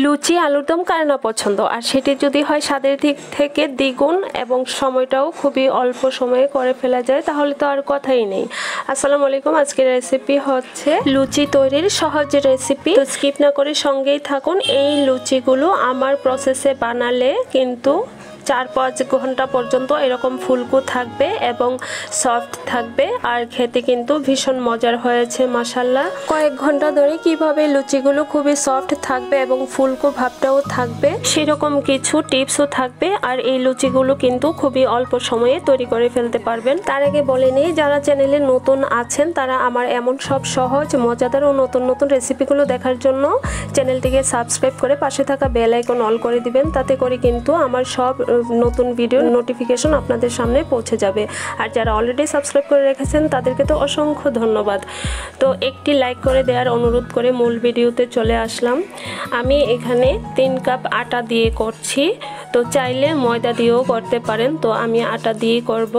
লুচি আলুর দম কার না পছন্দ, আর সেটি যদি হয় স্বাদের দিক থেকে দ্বিগুণ এবং সময়টাও খুবই অল্প সময়ে করে ফেলা যায়, তাহলে তো আর কথাই নেই। আসসালামু আলাইকুম। আজকের রেসিপি হচ্ছে লুচি তৈরির সহজ রেসিপি, তো স্কিপ না করে সঙ্গেই থাকুন। এই লুচিগুলো আমার প্রসেসে বানালে কিন্তু 4-5 ঘন্টা পর্যন্ত এরকম ফুলকো থাকবে এবং সফট থাকবে, আর খেতে কিন্তু ভীষণ মজার হয়েছে মাশাআল্লাহ। কয়েক ঘন্টা ধরে কিভাবে লুচিগুলো খুবই সফট থাকবে এবং ফুলকো ভাবটাও থাকবে সেরকম কিছু টিপসও থাকবে, আর এই লুচিগুলো কিন্তু খুবই অল্প সময়ে তৈরি করে ফেলতে পারবেন। তার আগে বলে নেই, যারা চ্যানেলে নতুন আছেন তারা আমার এমন সব সহজ মজাদার ও নতুন নতুন রেসিপিগুলো দেখার জন্য চ্যানেলটিকে সাবস্ক্রাইব করে পাশে থাকা বেল আইকন অল করে দিবেন। তাতে করে কিন্তু আমার সব নতুন ভিডিও নোটিফিকেশন আপনাদের সামনে পৌঁছে যাবে। আর যারা অলরেডি সাবস্ক্রাইব করে রেখেছেন তাদেরকে তো অসংখ্য ধন্যবাদ। তো একটি লাইক করে দেওয়ার অনুরোধ করে মূল ভিডিওতে চলে আসলাম। আমি এখানে 3 কাপ আটা দিয়ে করছি, তো চাইলে ময়দা দিয়েও করতে পারেন, তো আমি আটা দিয়ে করব।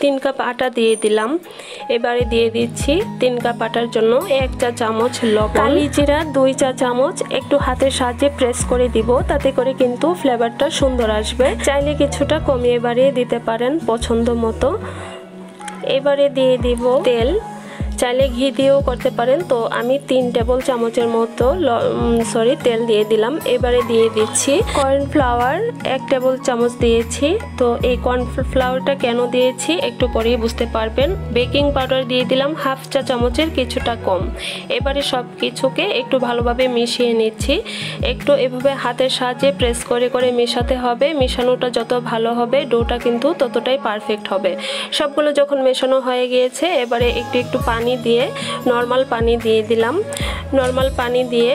3 কাপ আটা দিয়ে দিলাম। এবারে দিয়ে দিচ্ছি 3 কাপ আটার জন্য 1 চা চামচ লবণ, কালি জিরা 2 চা চামচ একটু হাতের সাহায্যে প্রেস করে দিব, তাতে করে কিন্তু ফ্লেভারটা সুন্দর আসবে। চাইলে কিছুটা কমিয়ে বাড়িয়ে দিতে পারেন পছন্দ মতো। এবারে দিয়ে দিব তেল, চাইলে ঘি দিয়েও করতে পারেন, তো আমি 3 টেবিল চামচের মতো তেল দিয়ে দিলাম। এবারে দিয়ে দিচ্ছি কর্নফ্লাওয়ার 1 টেবিল চামচ দিয়েছি। তো এই কর্নফ্লাওয়ারটা কেন দিয়েছি একটু পরেই বুঝতে পারবেন। বেকিং পাউডার দিয়ে দিলাম 1/2 চা চামচের কিছুটা কম। এবারে সব কিছুকে একটু ভালোভাবে মিশিয়ে নিচ্ছি। একটু এভাবে হাতের সাহায্যে প্রেস করে করে মেশাতে হবে। মেশানোটা যত ভালো হবে ডোটা কিন্তু ততটাই পারফেক্ট হবে। সবগুলো যখন মেশানো হয়ে গিয়েছে, এবারে একটু একটু পানি দিয়ে নর্মাল পানি দিয়ে দিলাম। নর্মাল পানি দিয়ে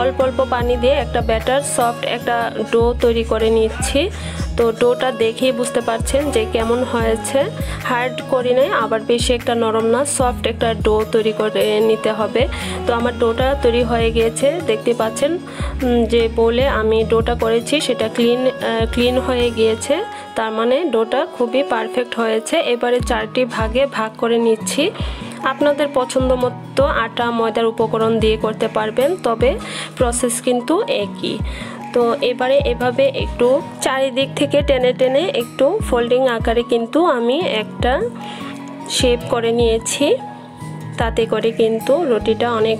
অল্প অল্প পানি দিয়ে একটা ব্যাটার সফট একটা ডো তৈরি করে নিচ্ছি। তো ডোটা দেখেই বুঝতে পারছেন যে কেমন হয়েছে। হার্ড করি নাই, আবার বেশি একটা নরম না, সফট একটা ডো তৈরি করে নিতে হবে। তো আমার ডোটা তৈরি হয়ে গিয়েছে, দেখতে পাচ্ছেন যে বলে আমি ডোটা করেছি সেটা ক্লিন হয়ে গিয়েছে, তার মানে ডোটা খুবই পারফেক্ট হয়েছে। এবারে 4টি ভাগে ভাগ করে নিচ্ছি। আপনাদের পছন্দ মতো আটা ময়দার উপকরণ দিয়ে করতে পারবেন, তবে প্রসেস কিন্তু একই। তো এবারে এভাবে একটু চারিদিক থেকে টেনে টেনে একটু ফোল্ডিং আকারে কিন্তু আমি একটা শেপ করে নিয়েছি, তাতে করে কিন্তু রুটিটা অনেক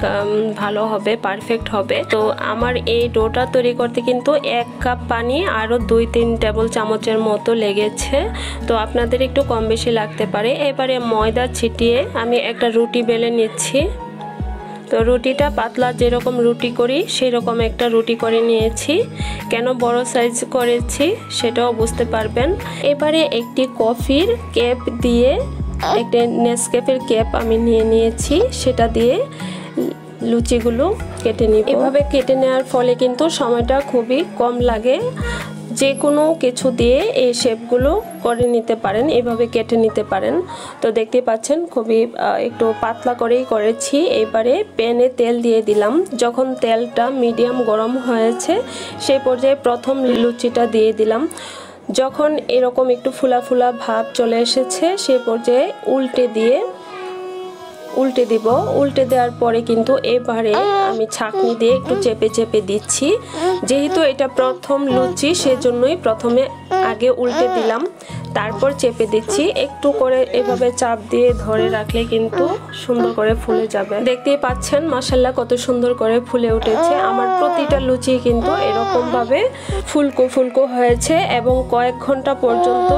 ভালো হবে, পারফেক্ট হবে। তো আমার এই ডোটা তৈরি করতে কিন্তু 1 কাপ পানি আরও 2-3 টেবিল চামচের মতো লেগেছে, তো আপনাদের একটু কম বেশি লাগতে পারে। এবারে ময়দা ছিটিয়ে আমি একটা রুটি বেলে নিচ্ছি। তো রুটিটা পাতলা যেরকম রুটি করি সেই রকম একটা রুটি করে নিয়েছি। কেন বড় সাইজ করেছি সেটাও বুঝতে পারবেন। এবারে একটি কফির কাপ দিয়ে একটা নেসক্যাফের ক্যাপ আমি নিয়ে নিয়েছি, সেটা দিয়ে লুচিগুলো কেটে নিব। এভাবে কেটে নেওয়ার ফলে কিন্তু সময়টা খুবই কম লাগে। যে কোনো কিছু দিয়ে এই শেপগুলো করে নিতে পারেন, এভাবে কেটে নিতে পারেন। তো দেখতে পাচ্ছেন খুবই একটু পাতলা করেই করেছি। এবারে প্যানে তেল দিয়ে দিলাম। যখন তেলটা মিডিয়াম গরম হয়েছে সেই পর্যায়ে প্রথম লুচিটা দিয়ে দিলাম। যখন এরকম একটু ফুলা ফুলা ভাব চলে এসেছে সেই পর্যায়ে উল্টে দিব। উল্টে দেওয়ার পরে কিন্তু এবারে আমি ছাঁকনি দিয়ে একটু চেপে চেপে দিচ্ছি। যেহেতু এটা প্রথম লুচি সেজন্যই প্রথমে আগে উল্টে দিলাম, তারপর চেপে দিচ্ছি। একটু করে এভাবে চাপ দিয়ে ধরে রাখলে কিন্তু সুন্দর করে ফুলে যাবে। দেখতেই পাচ্ছেন মাশাআল্লাহ কত সুন্দর করে ফুলে উঠেছে। আমার প্রতিটা লুচি কিন্তু এরকম ভাবে ফুলকো ফুলকো হয়েছে এবং কয়েক ঘন্টা পর্যন্ত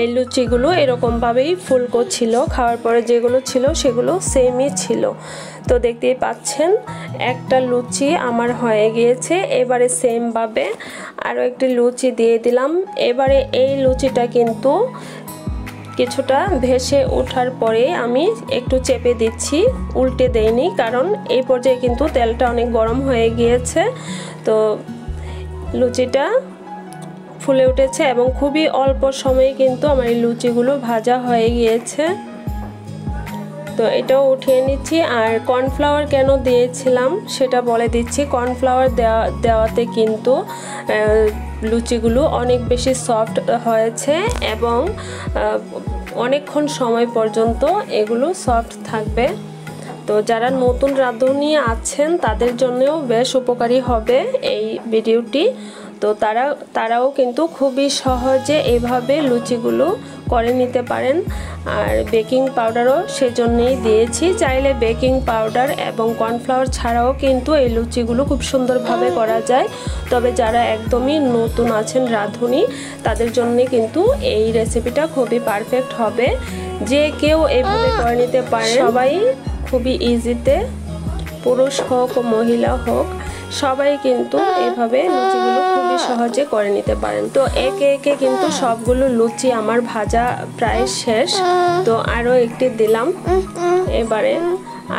এই লুচিগুলো এরকম ভাবেই ফুলকো ছিল। খাওয়ার পরে যেগুলো ছিল সেগুলো সেমই ছিল। তো দেখতেই পাচ্ছেন একটা লুচি আমার হয়ে গিয়েছে। এবারে সেম ভাবে আরও একটি লুচি দিয়ে দিলাম। এবারে এই লুচিটা কিন্তু কিছুটা ভেসে ওঠার পরে আমি একটু চেপে দিচ্ছি, উল্টে দেইনি, কারণ এই পর্যায়ে কিন্তু তেলটা অনেক গরম হয়ে গিয়েছে। তো লুচিটা ফুলে উঠেছে এবং খুবই অল্প সময়ে কিন্তু আমার এই লুচিগুলো ভাজা হয়ে গিয়েছে। তো এটাও উঠিয়ে নিচ্ছি। আর কর্নফ্লাওয়ার কেন দিয়েছিলাম সেটা বলে দিচ্ছি। কর্নফ্লাওয়ার দেওয়াতে কিন্তু লুচিগুলো অনেক বেশি সফট হয়েছে এবং অনেকক্ষণ সময় পর্যন্ত এগুলো সফট থাকবে। তো যারা নতুন রাঁধুনি আছেন তাদের জন্যও বেশ উপকারী হবে এই ভিডিওটি। তো তারাও কিন্তু খুবই সহজে এইভাবে লুচিগুলো করে নিতে পারেন। আর বেকিং পাউডারও সেজন্যই দিয়েছি। চাইলে বেকিং পাউডার এবং কর্নফ্লাওয়ার ছাড়াও কিন্তু এই লুচিগুলো খুব সুন্দরভাবে করা যায়। তবে যারা একদমই নতুন আছেন রাঁধুনি তাদের জন্য কিন্তু এই রেসিপিটা খুবই পারফেক্ট হবে। যে কেউ এইভাবে করে নিতে পারে, সবাই খুবই ইজিতে, পুরুষ হোক ও মহিলা হোক সবাই কিন্তু এভাবে লুচিগুলো খুবই সহজে করে নিতে পারেন। তো একে একে কিন্তু সবগুলো লুচি আমার ভাজা প্রায় শেষ। তো আরও একটি দিলাম, এবারে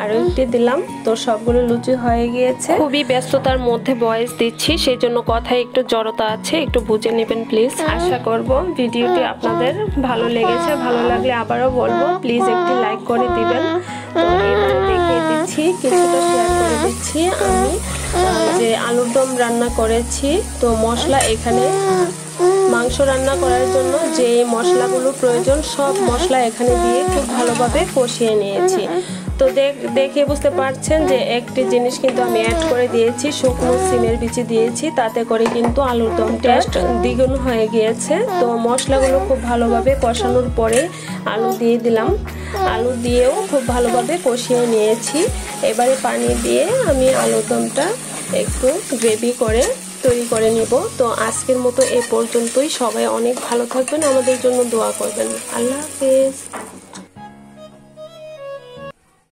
আরও একটি দিলাম। তো সবগুলো লুচি হয়ে গিয়েছে। খুবই ব্যস্ততার মধ্যে ভয়েস দিচ্ছি, সেই জন্য কথায় একটু জড়তা আছে, একটু বুঝে নেবেন প্লিজ। আশা করব ভিডিওটি আপনাদের ভালো লেগেছে। ভালো লাগলে আবারও বলবো প্লিজ একটি লাইক করে দিবেন। তো এবারে দেখিয়ে দিচ্ছি, কিছুটা শেয়ার করে দিচ্ছি। আমি যে আলুর দম রান্না করেছি, তো মশলা এখানে মাংস রান্না করার জন্য যে মশলাগুলো প্রয়োজন সব মশলা এখানে দিয়ে খুব ভালোভাবে কষিয়ে নিয়েছি। তো দেখে বুঝতে পারছেন যে একটি জিনিস কিন্তু আমি অ্যাড করে দিয়েছি, শুকনো সিমের বিচি দিয়েছি, তাতে করে কিন্তু আলুর দম টেস্ট দ্বিগুণ হয়ে গিয়েছে। তো মশলাগুলো খুব ভালোভাবে কষানোর পরে আলু দিয়ে দিলাম। আলু দিয়েও খুব ভালোভাবে কষিয়ে নিয়েছি। এবারে পানি দিয়ে আমি আলুর দমটা একটু গ্রেভি করে তৈরি করে নিব। তো আজকের মতো এ পর্যন্তই। সবাই অনেক ভালো থাকবেন, আমাদের জন্য দোয়া করবেন। আল্লাহ হাফেজ।